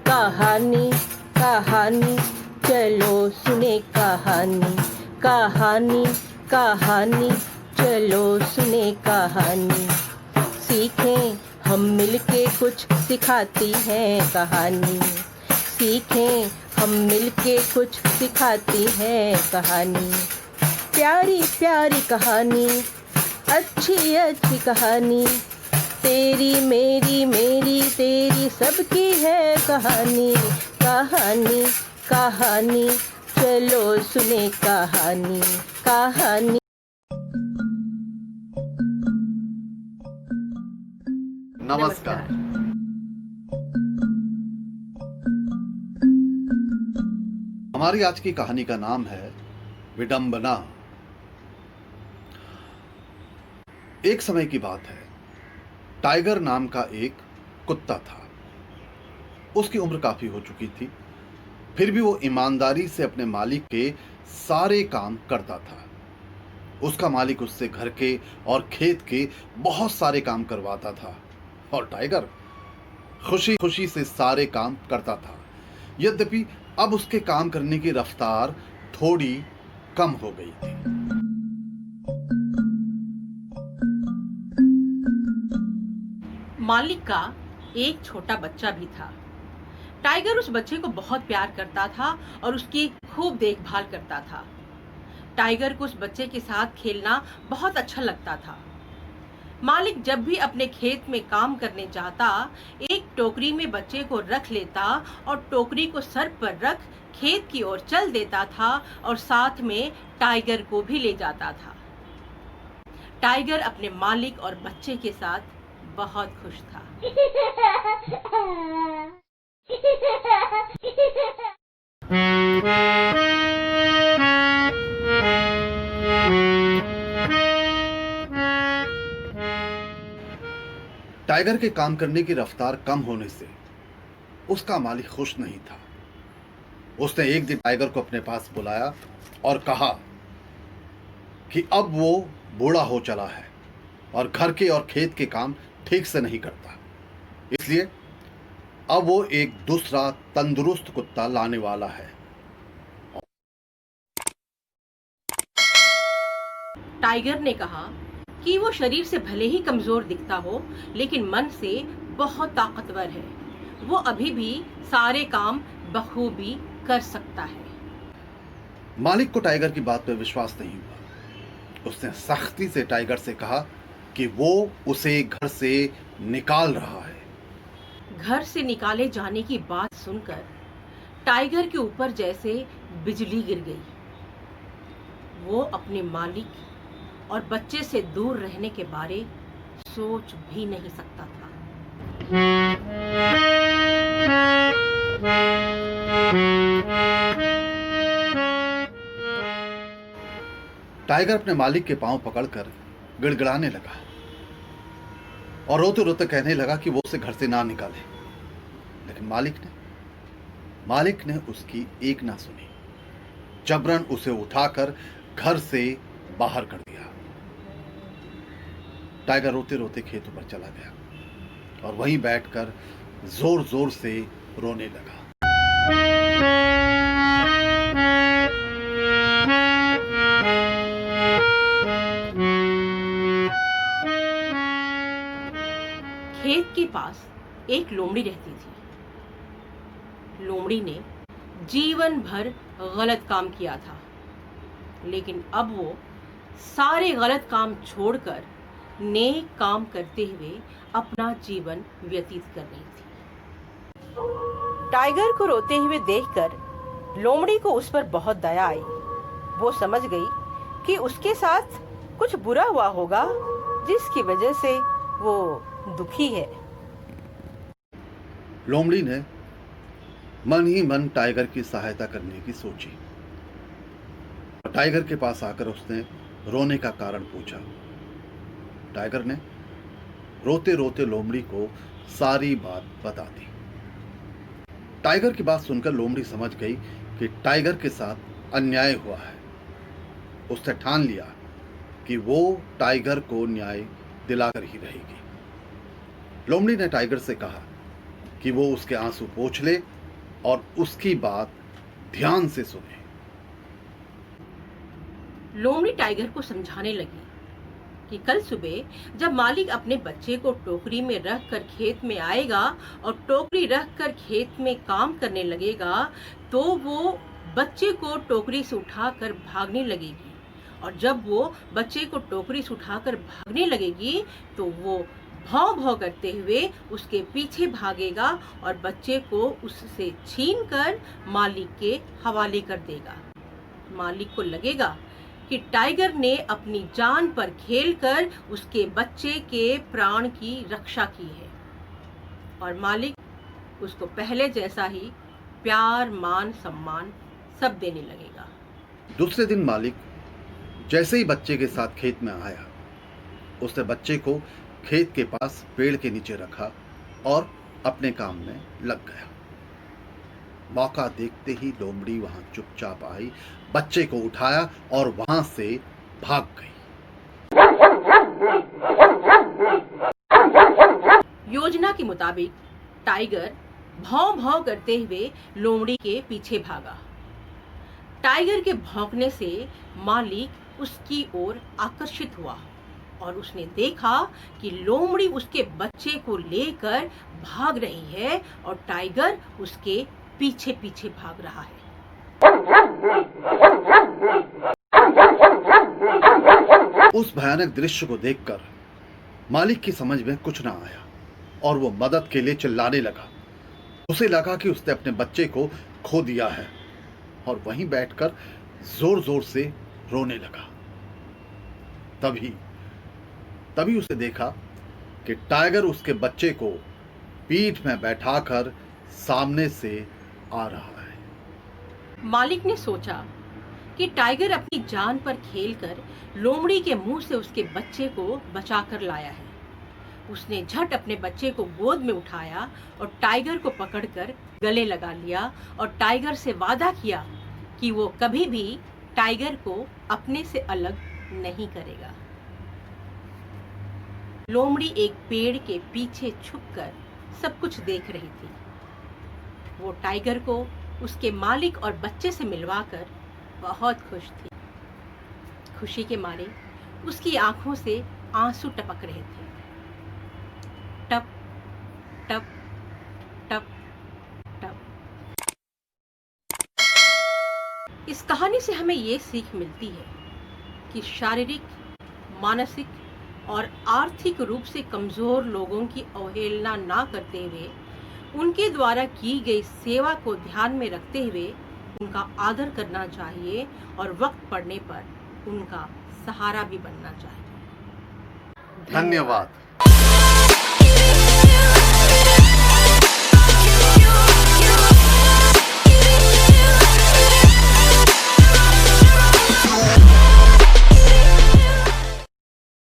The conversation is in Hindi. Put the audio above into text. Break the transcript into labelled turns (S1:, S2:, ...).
S1: कहानी कहानी चलो सुने कहानी कहानी कहानी चलो सुने कहानी। सीखें हम मिलके कुछ सिखाती है कहानी। सीखें हम मिलके कुछ सिखाती है कहानी। प्यारी प्यारी कहानी, अच्छी अच्छी कहानी, तेरी मेरी मेरी तेरी सबकी है कहानी। कहानी कहानी चलो सुने कहानी कहानी।
S2: नमस्कार। हमारी आज की कहानी का नाम है विडंबना। एक समय की बात है, टाइगर नाम का एक कुत्ता था। उसकी उम्र काफी हो चुकी थी, फिर भी वो ईमानदारी से अपने मालिक के सारे काम करता था। उसका मालिक उससे घर के और खेत के बहुत सारे काम करवाता था और टाइगर खुशी खुशी से सारे काम करता था। यद्यपि अब उसके काम करने की रफ्तार थोड़ी कम हो गई थी।
S3: मालिक का एक छोटा बच्चा भी था। टाइगर उस बच्चे को बहुत प्यार करता था और उसकी खूब देखभाल करता था। टाइगर को उस बच्चे के साथ खेलना बहुत अच्छा लगता था। मालिक जब भी अपने खेत में काम करने जाता, एक टोकरी में बच्चे को रख लेता और टोकरी को सर पर रख खेत की ओर चल देता था और साथ में टाइगर को भी ले जाता था। टाइगर अपने मालिक और बच्चे के साथ बहुत खुश था।
S2: टाइगर के काम करने की रफ्तार कम होने से उसका मालिक खुश नहीं था। उसने एक दिन टाइगर को अपने पास बुलाया और कहा कि अब वो बूढ़ा हो चला है और घर के और खेत के काम ठीक से नहीं करता, इसलिए अब वो एक दूसरा तंदुरुस्त कुत्ता लाने वाला है।
S3: टाइगर ने कहा कि वो शरीर से भले ही कमजोर दिखता हो, लेकिन मन से बहुत ताकतवर है। वो अभी भी सारे काम बखूबी कर सकता है।
S2: मालिक को टाइगर की बात पर विश्वास नहीं हुआ। उसने सख्ती से टाइगर से कहा कि वो उसे घर से निकाल रहा है।
S3: घर से निकाले जाने की बात सुनकर टाइगर के ऊपर जैसे बिजली गिर गई। वो अपने मालिक और बच्चे से दूर रहने के बारे सोच भी नहीं सकता था।
S2: टाइगर अपने मालिक के पांव पकड़कर गिड़गिड़ाने लगा और रोते रोते कहने लगा कि वो उसे घर से ना निकाले, लेकिन मालिक ने उसकी एक ना सुनी। जबरन उसे उठाकर घर से बाहर कर दिया। टाइगर रोते रोते खेतों पर चला गया और वहीं बैठकर जोर जोर से रोने लगा।
S3: खेत के पास एक लोमड़ी रहती थी। लोमड़ी ने जीवन भर गलत काम किया था, लेकिन अब वो सारे गलत काम छोड़कर नेक काम करते हुए अपना जीवन व्यतीत कर रही थी। टाइगर को रोते हुए देखकर लोमड़ी को उस पर बहुत दया आई। वो समझ गई कि उसके साथ कुछ बुरा हुआ होगा, जिसकी वजह से वो दुखी है।
S2: लोमड़ी ने मन ही मन टाइगर की सहायता करने की सोची। टाइगर के पास आकर उसने रोने का कारण पूछा। टाइगर ने रोते रोते लोमड़ी को सारी बात बता दी। टाइगर की बात सुनकर लोमड़ी समझ गई कि टाइगर के साथ अन्याय हुआ है। उसने ठान लिया कि वो टाइगर को न्याय दिलाकर ही रहेगी। लोमड़ी ने टाइगर से कहा कि वो उसके आंसू पोंछ ले और उसकी बात ध्यान से सुने।
S3: लोमड़ी टाइगर को समझाने लगी कि कल सुबह जब मालिक अपने बच्चे को टोकरी में रखकर खेत में आएगा और टोकरी रखकर खेत में काम करने लगेगा, तो वो बच्चे को टोकरी से उठाकर भागने लगेगी, और जब वो बच्चे को टोकरी से उठाकर भागने लगेगी तो वो भौं भौं करते हुए उसके पीछे भागेगा और बच्चे को उससे छीनकर मालिक के हवाले कर देगा। मालिक को लगेगा कि टाइगर ने अपनी जान पर खेलकर उसके बच्चे के प्राण की रक्षा की है, और मालिक उसको पहले जैसा ही प्यार, मान, सम्मान सब देने लगेगा।
S2: दूसरे दिन मालिक जैसे ही बच्चे के साथ खेत में आया, उसने बच्चे को खेत के पास पेड़ के नीचे रखा और अपने काम में लग गया। मौका देखते ही लोमड़ी वहां चुपचाप आई, बच्चे को उठाया और वहां से भाग गई।
S3: योजना के मुताबिक टाइगर भौं भौं करते हुए लोमड़ी के पीछे भागा। टाइगर के भौंकने से मालिक उसकी ओर आकर्षित हुआ और उसने देखा कि लोमड़ी उसके बच्चे को लेकर भाग रही है और टाइगर उसके पीछे पीछे भाग रहा है।
S2: उस भयानक दृश्य को देखकर मालिक की समझ में कुछ ना आया और वो मदद के लिए चिल्लाने लगा। उसे लगा कि उसने अपने बच्चे को खो दिया है और वहीं बैठकर जोर जोर से रोने लगा। तभी उसे देखा कि टाइगर उसके बच्चे को पीठ में बैठाकर सामने से आ रहा है।
S3: मालिक ने सोचा कि टाइगर अपनी जान पर खेलकर लोमड़ी के मुंह से उसके बच्चे को बचाकर लाया है। उसने झट अपने बच्चे को गोद में उठाया और टाइगर को पकड़कर गले लगा लिया और टाइगर से वादा किया कि वो कभी भी टाइगर को अपने से अलग नहीं करेगा। लोमड़ी एक पेड़ के पीछे छुपकर सब कुछ देख रही थी। वो टाइगर को उसके मालिक और बच्चे से मिलवाकर बहुत खुश थी। खुशी के मारे उसकी आंखों से आंसू टपक रहे थे। टप टप टप टप। इस कहानी से हमें ये सीख मिलती है कि शारीरिक, मानसिक और आर्थिक रूप से कमजोर लोगों की अवहेलना ना करते हुए उनके द्वारा की गई सेवा को ध्यान में रखते हुए उनका आदर करना चाहिए और वक्त पड़ने पर उनका सहारा भी बनना चाहिए।
S2: धन्यवाद।